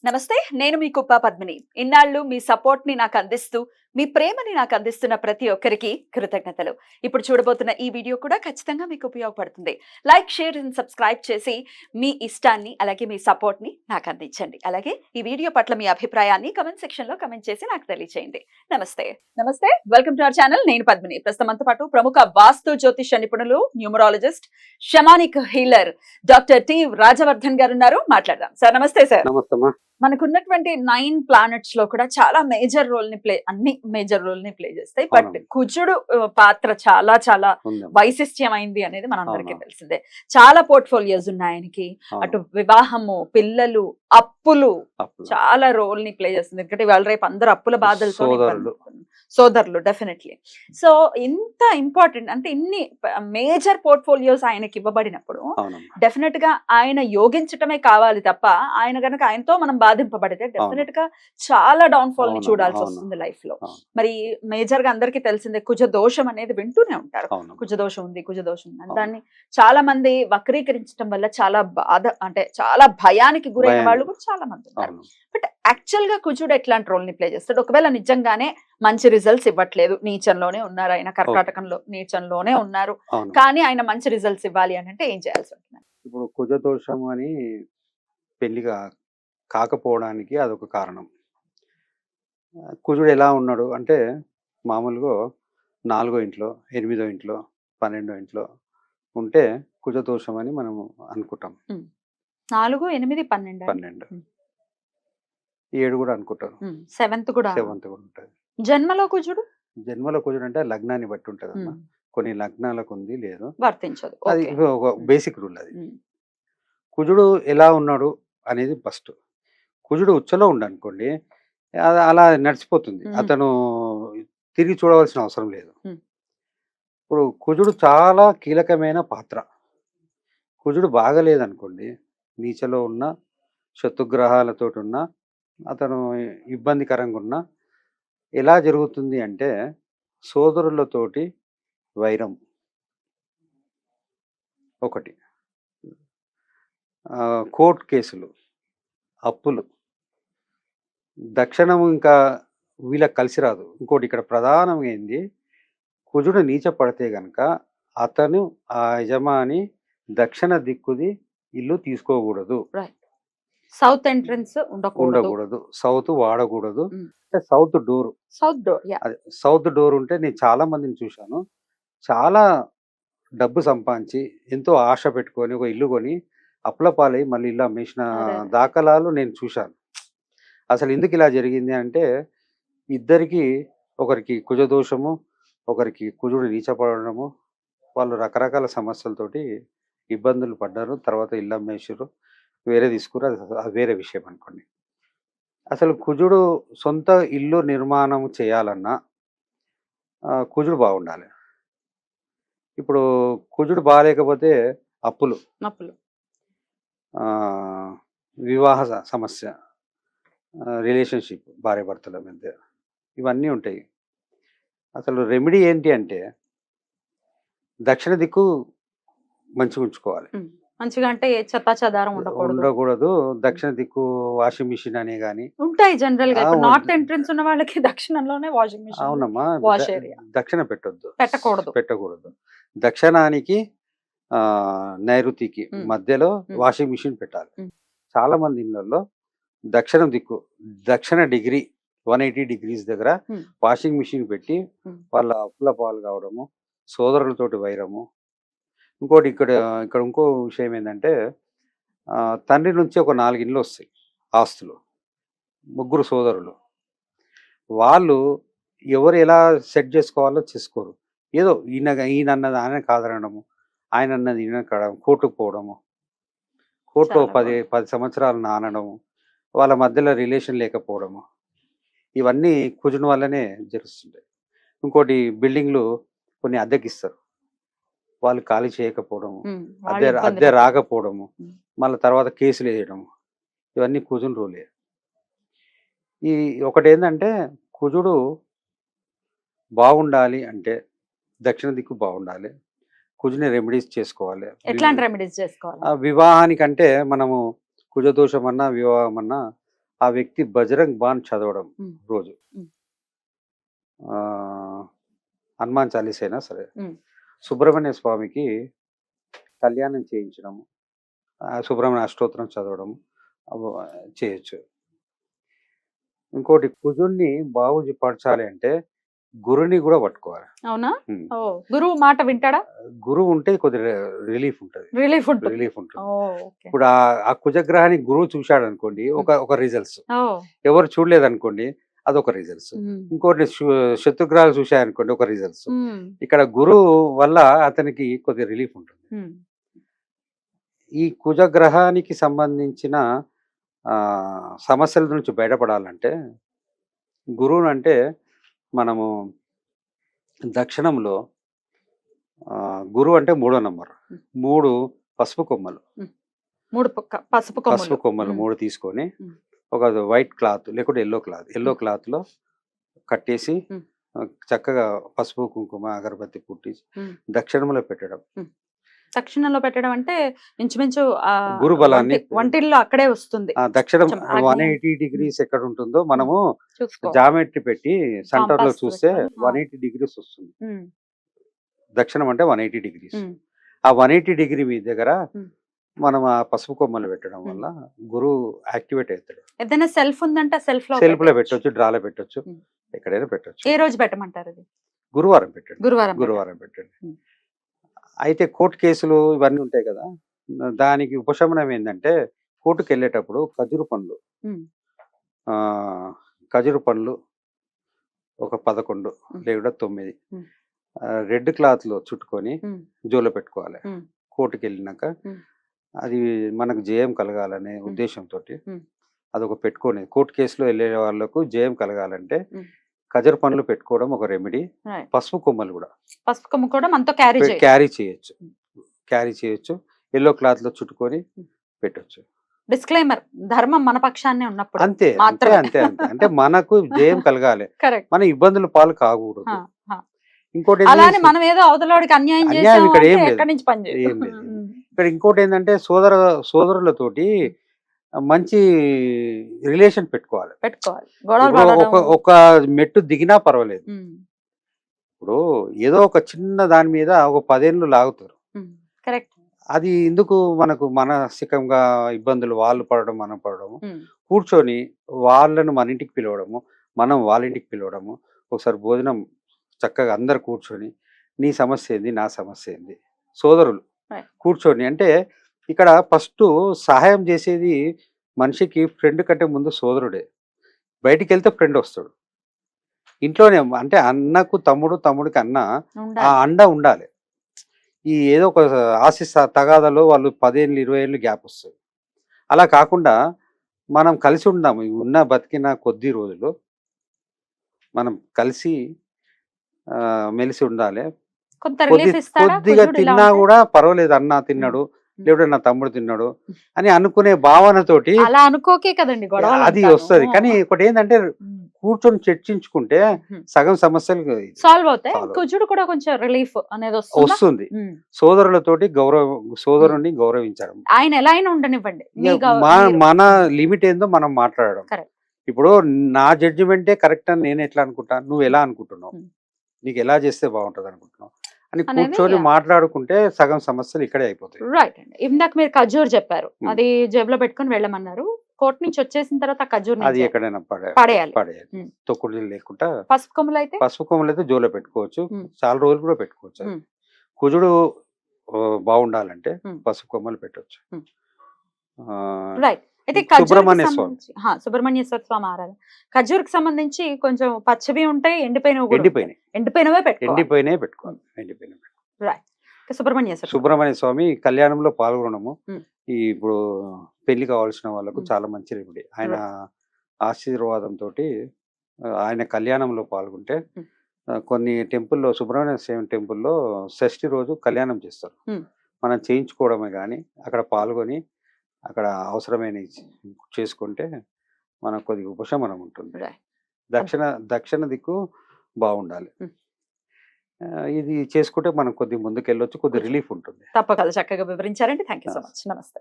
నమస్తే. నేను మీ కుప్ప పద్మిని. ఇన్నాళ్ళు మీ సపోర్ట్‌ని నాకందిస్తూ, మీ ప్రేమని నాకందిస్తున్న ప్రతి ఒక్కరికి కృతజ్ఞతలు. ఇప్పుడు చూడబోతున్న ఈ వీడియో కూడా ఖచ్చితంగా మీకు ఉపయోగపడుతుంది. లైక్, షేర్ అండ్ సబ్స్క్రైబ్ చేసి మీ ఇష్టాన్ని, అలాగే మీ సపోర్ట్‌ని నాకందించండి. అలాగే ఈ వీడియో పట్ల మీ అభిప్రాయాన్ని కామెంట్ సెక్షన్‌లో కామెంట్ చేసి నాకు తెలియజేయండి. నమస్తే. నమస్తే. Welcome to our channel. నేను పద్మిని. ప్రస్తుతం మనతో పాటు ప్రముఖ వాస్తు జ్యోతిష నిపుణులు, numerologist, shamanic healer doctor T. Rajavardhan గారు ఉన్నారు. మాట్లాడదాం. సార్ నమస్తే సార్. నమస్తమ్మా. మనకున్నటువంటి 9 ప్లానెట్స్ లో కూడా చాలా మేజర్ రోల్ ని ప్లే చేస్తాయి. బట్ అవునమ్మా. కుజుడు పాత్ర చాలా చాలా ఉందమ్మా. వైశిష్ట్యమైంది అనేది మనందరికీ అవును. తెలిసిందే. చాలా పోర్ట్ఫోలియోస్ ఉన్నాయి ఆయనకి. అటు అవును. వివాహము, పిల్లలు, అప్పులు అప్పులు. చాలా రోల్ ని ప్లే చేస్తుంది. ఎందుకంటే ఇవాళ రేపు అందరూ అప్పుల బాధలతో సోదరులు డెఫినెట్లీ. సో ఇంత ఇంపార్టెంట్ అంటే ఇన్ని మేజర్ పోర్ట్ఫోలియోస్ ఆయనకి ఇవ్వబడినప్పుడు అవునమ్మా. డెఫినెట్ గా ఆయన యోగించటమే కావాలి తప్ప ఆయన గనక ఆయనతో మనం బాధింపబడితే డెఫినెట్ గా చాలా డౌన్ ఫాల్ ని అవును. చూడాల్సి అవును. వస్తుంది లైఫ్ లో. అవును. మరి మేజర్ గా అందరికీ తెలిసిందే కుజ దోషం అనేది వింటూనే ఉంటారు. అవునమ్మా. కుజ దోషం ఉంది, కుజ దోషం ఉంది అని. అవును. దాన్ని చాలా మంది వక్రీకరించడం వల్ల చాలా బాధ అంటే చాలా భయానికి గురైన భయానికి. వాళ్ళు కూడా చాలా మంది ఉన్నారు. అవును. బట్ యాక్చువల్ గా కుజుడు ఎట్లాంటి రోల్ ని ప్లే చేస్తాడు? ఒకవేళ నిజంగానే మంచి రిజల్ట్స్ ఇవ్వట్లేదు, నీచంలోనే ఉన్నారు, ఆయన కర్కాటకంలో నీచంలోనే ఉన్నారు, అవును. కానీ ఆయన మంచి రిజల్ట్స్ ఇవ్వాలి అని అంటే ఏం చేయాల్సి ఉంటుంది? ఇప్పుడు కుజదోషం అని పెళ్లిగా కాకపోవడానికి అదొక కారణం. కుజుడు ఎలా ఉన్నాడు అంటే మామూలుగా 4 ఇంట్లో, 8 ఇంట్లో, 12 ఇంట్లో ఉంటే కుజదోషం అని మనం అనుకుంటాం. 4, 8, 12 12, 7 కూడా అనుకుంటారు. 7th కూడా 7th కూడా ఉంటుంది. జన్మలో కుజుడు జన్మలో కుజుడు అంటే లగ్నాన్ని బట్టి ఉంటుందమ్మా. కొన్ని లగ్నాలకు ఉంది, లేదు. వర్తించదు. అది ఓకే. ఒక బేసిక్ రూల్ అది. కుజుడు ఎలా ఉన్నాడు అనేది ఫస్ట్. కుజుడు ఉచ్చలో ఉండనుకోండి, అలా నడిచిపోతుంది. అతను తిరిగి చూడవలసిన అవసరం లేదు. ఇప్పుడు కుజుడు చాలా కీలకమైన పాత్ర. కుజుడు బాగలేదనుకోండి, నీచలో ఉన్న, శత్రుగ్రహాలతోటి ఉన్న, అతను ఇబ్బందికరంగా ఉన్న ఎలా జరుగుతుంది అంటే సోదరులతోటి వైరం ఒకటి, కోర్టు కేసులు, అప్పులు, దక్షిణం ఇంకా వీళ్ళకి కలిసి రాదు. ఇంకోటి ఇక్కడ ప్రధానంగా ఏంది, కుజుడు నీచ పడితే గనక అతను ఆ యజమాని దక్షిణ దిక్కుది ఇల్లు తీసుకోకూడదు, సౌత్ ఎంట్రన్స్ ఉండకూడదు, సౌత్ వాడకూడదు. మ్మ్. అంటే సౌత్ డోర్, సౌత్ డోర్. అది సౌత్ డోర్ ఉంటే నేను చాలా మందిని చూశాను. చాలా డబ్బు సంపాదించి ఎంతో ఆశ పెట్టుకొని ఒక ఇల్లు కొని అప్పుల పాలై మళ్ళీ ఇల్లు అమ్మేసిన అదే. దాఖలాలు నేను చూశాను. అసలు ఎందుకు ఇలా జరిగింది అంటే ఇద్దరికి, ఒకరికి కుజదోషము, ఒకరికి కుజుడు నీచపడడము, వాళ్ళు రకరకాల సమస్యలతోటి ఇబ్బందులు పడ్డారు. తర్వాత ఇల్లు అమ్మేసారు, వేరే తీసుకురు. అది వేరే విషయం అనుకోండి. అసలు కుజుడు సొంత ఇల్లు నిర్మాణం చేయాలన్నా కుజుడు బాగుండాలి. ఇప్పుడు కుజుడు బాగాలేకపోతే అప్పులు, ఆ, వివాహ సమస్య, రిలేషన్షిప్, భార్యాభర్తల మధ్య ఇవన్నీ ఉంటాయి. అసలు రెమెడీ ఏంటి అంటే దక్షిణ దిక్కు మంచిగా ఉంచుకోవాలి. మంచిగా అంటే ఏ చెత్తా చెదారం ఉండకూడదు. దక్షిణ దిక్కు వాషింగ్ మిషన్ అనే కానీ ఉంటాయి జనరల్ గా. నార్త్ ఎంట్రన్స్ ఉన్న వాళ్ళకి దక్షిణంలోనే వాషింగ్ మిషన్. అవునమ్మా. వాష్ ఏరియా దక్షిణ పెట్టకూడదు. దక్షిణానికి నైరుతికి మధ్యలో వాషింగ్ మిషన్ పెట్టాలి. చాలా మంది ఇళ్ళల్లో దక్షిణం దిక్కు, దక్షిణ డిగ్రీ 180 degrees దగ్గర వాషింగ్ మిషన్ పెట్టి వాళ్ళ అప్పుల పాలు కావడము, సోదరులతోటి వైరము. ఇంకోటి ఇక్కడ ఇంకో విషయం ఏంటంటే తండ్రి నుంచి ఒక 4 ఇండ్లు వస్తాయి ఆస్తులు, 3 సోదరులు. వాళ్ళు ఎవరు ఎలా సెట్ చేసుకోవాలో చేసుకోరు. ఏదో ఈయన అన్నది ఆయన కాదనడము, ఆయన అన్నది ఈయన కాదనడం, కోర్టుకు పోవడము, కోర్టులో 10 సంవత్సరాలు నానడము, వాళ్ళ మధ్యలో రిలేషన్ లేకపోవడము, ఇవన్నీ కుజుని వల్లనే జరుగుతుంటాయి. ఇంకోటి బిల్డింగ్లు కొన్ని అద్దెకిస్తారు, వాళ్ళు ఖాళీ చేయకపోవడము, అద్దె రాకపోవడము, మళ్ళీ తర్వాత కేసులు వేయడము, ఇవన్నీ కుజుని రూలే. ఈ ఒకటి ఏంటంటే కుజుడు బాగుండాలి అంటే దక్షిణ దిక్కు బాగుండాలి. కుజుని రెమెడీస్ చేసుకోవాలి. ఎట్లాంటి రెమెడీస్ చేసుకోవాలి? వివాహానికంటే మనము కుజదోషం అన్నా వివాహం అన్నా ఆ వ్యక్తి బజరంగ్ బాన్ చదవడం ఉమ్, రోజు. ఉమ్, ఆ, హనుమాన్ చాలీస అయినా సరే, ఉమ్, సుబ్రహ్మణ్య స్వామికి కళ్యాణం చేయించడం, సుబ్రహ్మణ్య అష్టోత్తరం చదవడం చేయొచ్చు. ఇంకోటి, కుజుడిని పరచాలి అంటే గురుని కూడా పట్టుకోవాలి. అవునా? ఉమ్. ఓ, గురువు మాట వింటాడా? గురువు ఉంటే కొద్ది రిలీఫ్ ఉంటుంది. రిలీఫ్ ఉంటుంది. రిలీఫ్ ఉంటుంది. ఓ, ఓకే. ఇప్పుడు ఆ కుజగ్రహాన్ని గురువు చూశాడు అనుకోండి, ఒక రిజల్ట్స్. ఓ, ఎవరు చూడలేదు అనుకోండి, అదొక రిజల్ట్స్. ఉమ్, ఇంకోటి శత్రుగ్రహాలు చూశాయనుకోండి, ఒక రిజల్ట్స్. ఉమ్, ఇక్కడ గురువు వల్ల అతనికి కొద్ది రిలీఫ్ ఉంటుంది. ఉమ్, ఈ కుజగ్రహానికి సంబంధించిన సమస్యల నుంచి బయటపడాలంటే గురువును అంటే మనము దక్షిణంలో గురువు అంటే 3వ నంబర్, 3 పసుపు కొమ్మలు, 3 పసుపు పసుపు కొమ్మలు ఉమ్, 3 తీసుకొని ఉమ్, ఒక వైట్ క్లాత్ లేకుంటే ఎల్లో క్లాత్ లో కట్టేసి ఉమ్, చక్కగా పసుపు కుంకుమ అగరబత్తి పుట్టి ఉమ్, దక్షిణంలో పెట్టడం. దక్షిణంలో పెట్టడం అంటే ఇంచుమించు గురు బలాన్ని వంటిల్లో అక్కడే వస్తుంది. దక్షిణం కొంచెం ఆగ్నేయం. 180 డిగ్రీస్ ఎక్కడ ఉంటుందో మనము చూసుకో. జామెట్రీ పెట్టి సెంటర్ లో Compass చూస్తే పెట్టుకొని, 180 డిగ్రీస్ వస్తుంది. ఉమ్, దక్షిణం అంటే 180 డిగ్రీస్. ఉమ్, ఆ 180 డిగ్రీ మీ దగ్గర ఉమ్. మనం ఆ పసుపు కొమ్మలు పెట్టడం వల్ల గురువు యాక్టివేట్ అవుతాడు. ఏదైనా సెల్ఫ్ ఉందంటే సెల్ఫ్ లో సెల్ఫ్ లో పెట్టొచ్చు, డ్రాలో పెట్టొచ్చు, ఉమ్. ఎక్కడైనా పెట్టొచ్చు. ఏ రోజు పెట్టమంటారు అది? గురువారం పెట్టండి. గురువారం గురువారం పెట్టండి. ఉమ్. అయితే కోర్టు కేసులు ఇవన్నీ ఉంటాయి కదా, దానికి ఉపశమనం ఏంటంటే కోర్టుకు వెళ్ళేటప్పుడు ఖజూరు పండ్లు, ఉమ్, ఆ, ఖజూరు పండ్లు ఒక 11 ఉమ్. లేదా 9 ఉమ్. రెడ్ క్లాత్ లో చుట్టుకొని ఉమ్, జోలో పెట్టుకోవాలి. ఉమ్, కోర్టుకి వెళ్ళినాక ఉమ్. అది మనకు జయం కలగాలనే ఉద్దేశంతో ఉమ్. అదొక పెట్టుకొని కోర్టు కేసులో వెళ్ళే వాళ్ళకు జయం కలగాలంటే ఉమ్. ఖజరు పండ్లు పెట్టుకోవడం ఒక రెమెడీ. Right. పసుపు కొమ్మలు కూడా పసుపు కొమ్ము కూడా మనతో క్యారీ క్యారీ చేయొచ్చు. ఎల్లో క్లాత్ లో చుట్టుకొని పెట్టొచ్చు. డిస్క్లైమర్, ధర్మం మన పక్షాన్నే ఉన్నప్పుడు అంతే అంతే మాత్రమే. అంతే అంతే అంటే మనకు జయం కలగాలి, కరెక్ట్. మన ఇబ్బందుల పాలు కాకూడదు. ఇంకోటి అలానే ఏంది, మనం ఏదో అవతలోడికి అన్యాయం అన్యాయం చేసాము ఇక్కడ ఏం అంటే లేదు. ఎక్కడి నుంచి పని చేయదు. ఏం లేదు. ఇక్కడ ఇంకోటి ఏంటంటే సోదరులతోటి మంచి రిలేషన్ పెట్టుకోవాలి. పెట్టుకోవాలి. గొడవలు ఇప్పుడు పడడం. ఒక మెట్టు దిగినా పర్వాలేదు. ఇప్పుడు ఏదో ఒక చిన్న దాని మీద ఒక 10 ఏళ్ళు లాగుతారు. కరెక్ట్. అది ఎందుకు మనకు మానసికంగా ఇబ్బందులు, వాళ్ళు పడడం మనం పడడము. కూర్చొని వాళ్ళను మన ఇంటికి పిలవడము, మనం వాళ్ళ ఇంటికి పిలవడము, ఒకసారి భోజనం చక్కగా అందరు కూర్చొని నీ సమస్య ఏంది, నా సమస్య ఏంది, సోదరులు కూర్చొని. అంటే ఇక్కడ ఫస్ట్ సహాయం చేసేది మనిషికి ఫ్రెండ్ కంటే ముందు సోదరుడే. బయటికి వెళ్తే ఫ్రెండ్ వస్తాడు. ఇంట్లోనే అంటే అన్నకు తమ్ముడు, తమ్ముడికి అన్న, ఆ అండ ఉండాలి. ఈ ఏదో ఒక తగాదాలో వాళ్ళు 10 ఏళ్ళు 20 ఏళ్ళు గ్యాప్ వస్తుంది. అలా కాకుండా మనం కలిసి ఉందాము. ఉన్న బతికిన కొద్ది రోజులు మనం కలిసి మెలిసి ఉండాలి. కొద్దిగా తిన్నా కూడా పర్వాలేదు, అన్న తిన్నాడు లేకపోతే నా తమ్ముడు తిన్నాడు అని అనుకునే భావనతోటి అలా అనుకోకే కదండి అది వస్తుంది. కానీ ఒకటి ఏంటంటే కూర్చొని చర్చించుకుంటే సగం సమస్యలు సాల్వ్ అవుతాయి. కుజుడు కూడా కొంచెం రిలీఫ్ అనేది వస్తుంది. సోదరులతోటి సోదరుని గౌరవించడం, ఆయన ఎలా అయినా ఉండనివ్వండి, మన లిమిట్ ఏందో మనం మాట్లాడడం. ఇప్పుడు నా జడ్జిమెంటే కరెక్ట్ అని నేను ఎట్లా అనుకుంటా, నువ్వు ఎలా అనుకుంటున్నావు, నీకు ఎలా చేస్తే బాగుంటది అనుకుంటున్నావు అని కూర్చొని మాట్లాడుకుంటే సగం సమస్యలు ఇక్కడే అయిపోతాయి. రైట్ అండి. ఇందాక మీరు ఖజూర్ చెప్పారు, అది జేబులో పెట్టుకుని వెళ్ళమన్నారు. కోర్టు నుంచి వచ్చేసిన తర్వాత ఖజూర్ అది ఎక్కడైనా పడేయాలి. తొక్కుడు లేకుండా. పసుపు కొమ్మలు అయితే జోలో పెట్టుకోవచ్చు, చాలా రోజులు కూడా పెట్టుకోవచ్చు. కుజుడు బాగుండాలంటే పసుపు కొమ్మలు పెట్టవచ్చు. రైట్. అయితే సుబ్రహ్మణ్యేశ్వర స్వామి ఆరాధన, ఖజూర్కి సంబంధించి కొంచెం పచ్చవి ఉంటాయి, ఎండిపోయినవే పెట్టుకోవాలి. సుబ్రహ్మణ్య స్వామి కళ్యాణంలో పాల్గొనము ఇప్పుడు పెళ్లి కావాల్సిన వాళ్ళకు చాలా మంచి రెమెడీ. ఆయన ఆశీర్వాదంతో ఆయన కళ్యాణంలో పాల్గొంటే కొన్ని టెంపుల్లో, సుబ్రహ్మణ్య స్వామి టెంపుల్లో షష్ఠి రోజు కళ్యాణం చేస్తారు. మనం చేయించుకోవడమే కానీ అక్కడ పాల్గొని అక్కడ అవసరమైన చేసుకుంటే మనకు కొద్దిగా ఉపశమనం ఉంటుంది. దక్షిణ దిక్కు బాగుండాలి. ఇది చేసుకుంటే మనం కొద్దిగా ముందుకెళ్ళొచ్చు, కొద్దిగా రిలీఫ్ ఉంటుంది. తప్పకుండా చక్కగా వివరించారండి. Thank you so much. నమస్తే.